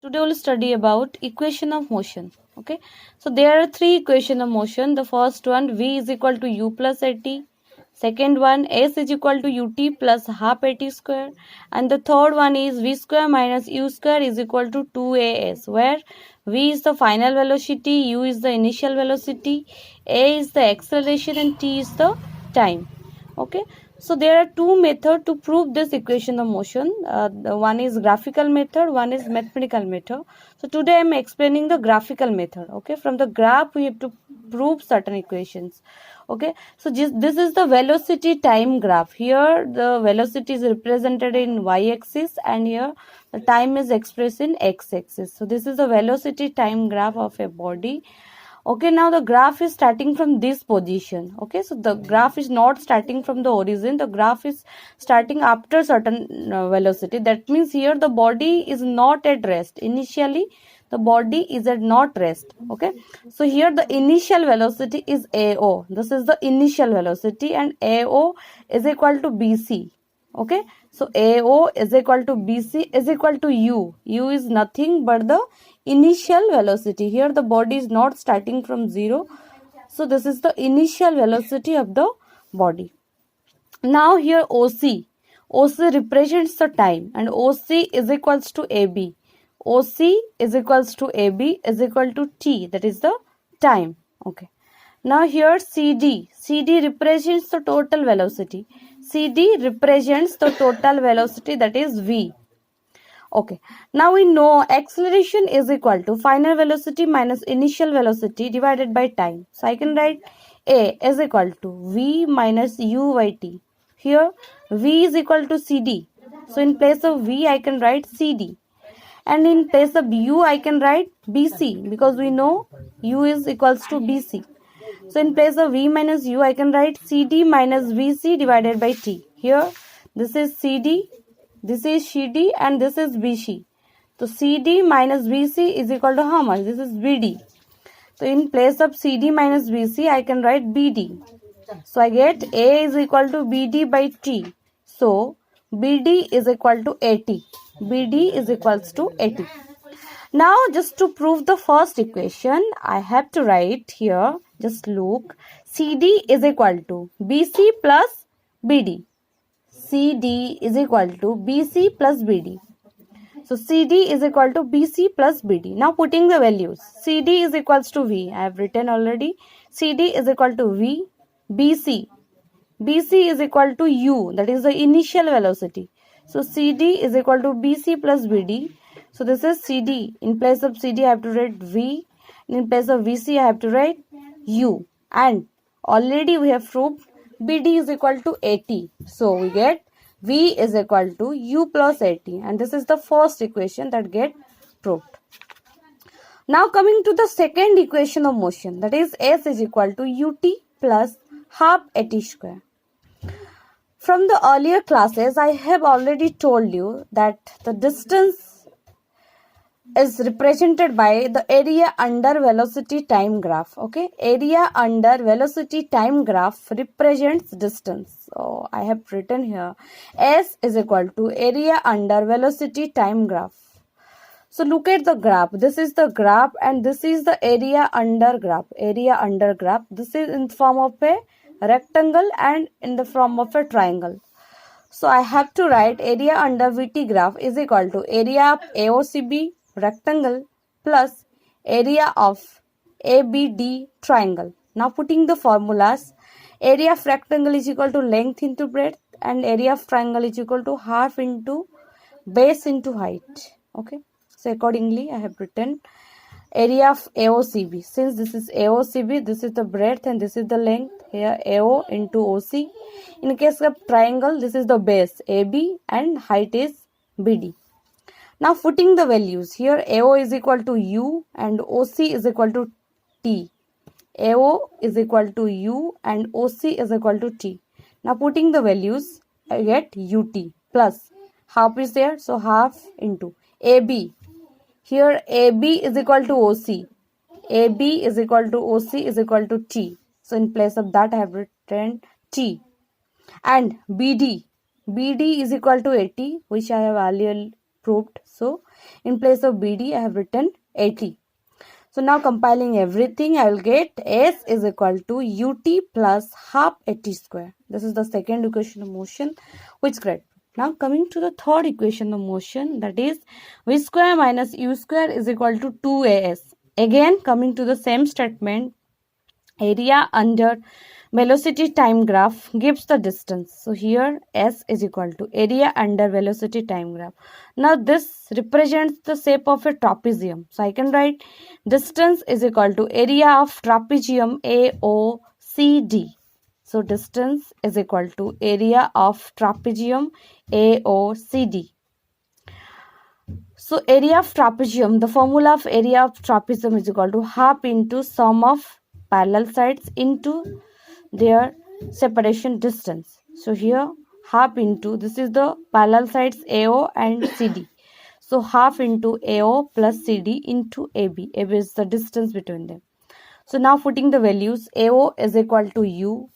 Today we'll study about equation of motion. Okay, so there are three equation of motion. The first one, v is equal to u plus at. Second one, s is equal to ut plus half at square. And the third one is v square minus u square is equal to 2as, where v is the final velocity, u is the initial velocity, a is the acceleration, and t is the time. Okay, so there are two methods to prove this equation of motion. The one is graphical method, one is mathematical method. So today I am explaining the graphical method. Okay, from the graph we have to prove certain equations. Okay, so this is the velocity time graph. Here the velocity is represented in y-axis and here the time is expressed in x-axis. So this is the velocity time graph of a body. Okay, now the graph is starting from this position. Okay, so the graph is not starting from the origin. The graph is starting after certain velocity. That means here the body is not at rest. Initially the body is at not rest. Okay, so here the initial velocity is AO. This is the initial velocity and AO is equal to BC. Okay, so AO is equal to BC is equal to U. U is nothing but the initial velocity. Here the body is not starting from zero. So this is the initial velocity of the body. Now here OC. OC represents the time and OC is equals to AB. OC is equals to AB is equal to T, that is the time. Okay. Now here CD. CD represents the total velocity. CD represents the total velocity, that is V. Okay. Now we know acceleration is equal to final velocity minus initial velocity divided by time. So I can write A is equal to V minus U by T. Here V is equal to CD. So in place of V I can write CD. And in place of U I can write BC because we know U is equals to BC. So in place of V minus U I can write CD minus VC divided by T. Here this is CD, this is CD and this is BC. So CD minus BC is equal to how much? This is BD. So in place of CD minus BC I can write BD. So I get A is equal to BD by T. So BD is equal to AT. BD is equals to AT. Now just to prove the first equation, I have to write here, just look, CD is equal to BC plus BD. CD is equal to BC plus BD. So CD is equal to BC plus BD. Now putting the values, CD is equals to V. I have written already. CD is equal to V. BC. BC is equal to U, that is the initial velocity. So CD is equal to BC plus BD. So this is CD. In place of CD I have to write V. In place of VC I have to write U. And already we have proved BD is equal to AT. So we get V is equal to U plus AT. And this is the first equation that get proved. Now coming to the second equation of motion, that is S is equal to UT plus half AT square. From the earlier classes, I have already told you that the distance is represented by the area under velocity time graph. Okay, area under velocity time graph represents distance. So I have written here S is equal to area under velocity time graph. So look at the graph. This is the graph and this is the area under graph. Area under graph. This is in form of a rectangle and in the form of a triangle. So I have to write area under VT graph is equal to area of AOCB rectangle plus area of ABD triangle. Now putting the formulas, area of rectangle is equal to length into breadth and area of triangle is equal to half into base into height. Okay, so accordingly I have written area of AOCB. Since this is AOCB, this is the breadth and this is the length. Here AO into OC. In case of triangle, this is the base AB and height is BD. Now putting the values, here AO is equal to U and OC is equal to T. AO is equal to U and OC is equal to T. Now putting the values, I get UT plus half is there, so half into AB. Here AB is equal to OC. AB is equal to OC is equal to T. So in place of that I have written T. And BD. BD is equal to 80, which I have earlier proved. So In place of BD, I have written AT. So now compiling everything, I will get S is equal to UT plus half AT square. This is the second equation of motion, which is correct. Now coming to the third equation of motion, that is V square minus U square is equal to 2AS. Again coming to the same statement, area under velocity time graph gives the distance. So here S is equal to area under velocity time graph. Now this represents the shape of a trapezium. So I can write distance is equal to area of trapezium AOCD. So distance is equal to area of trapezium AOCD. So area of trapezium, the formula of area of trapezium is equal to half into sum of parallel sides into their separation distance. So here half into, this is the parallel sides AO and CD. So half into AO plus CD into AB. AB is the distance between them. So now putting the values, AO is equal to U,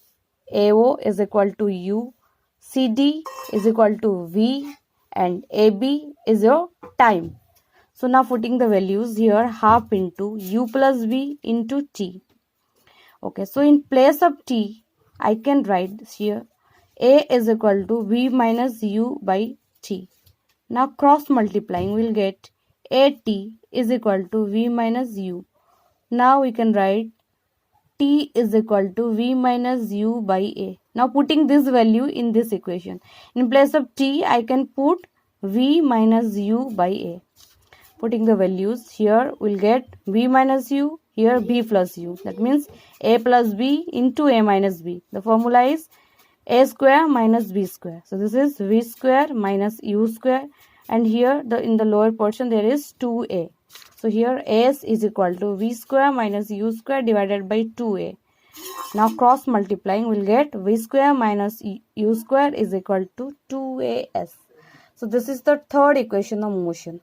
AO is equal to U, CD is equal to V, and AB is your time. So now putting the values here, half into U plus V into T. Okay, so in place of T, I can write here A is equal to V minus U by T. Now cross multiplying, we'll get AT is equal to V minus U. Now we can write T is equal to V minus U by A. Now putting this value in this equation. In place of T, I can put V minus U by A. Putting the values here, we'll get V minus U, here B plus U. That means A plus B into A minus B. The formula is A square minus B square. So this is V square minus U square. And here in the lower portion there is 2A. So here S is equal to V square minus U square divided by 2A. Now cross multiplying, we'll get V square minus U square is equal to 2AS. So this is the third equation of motion.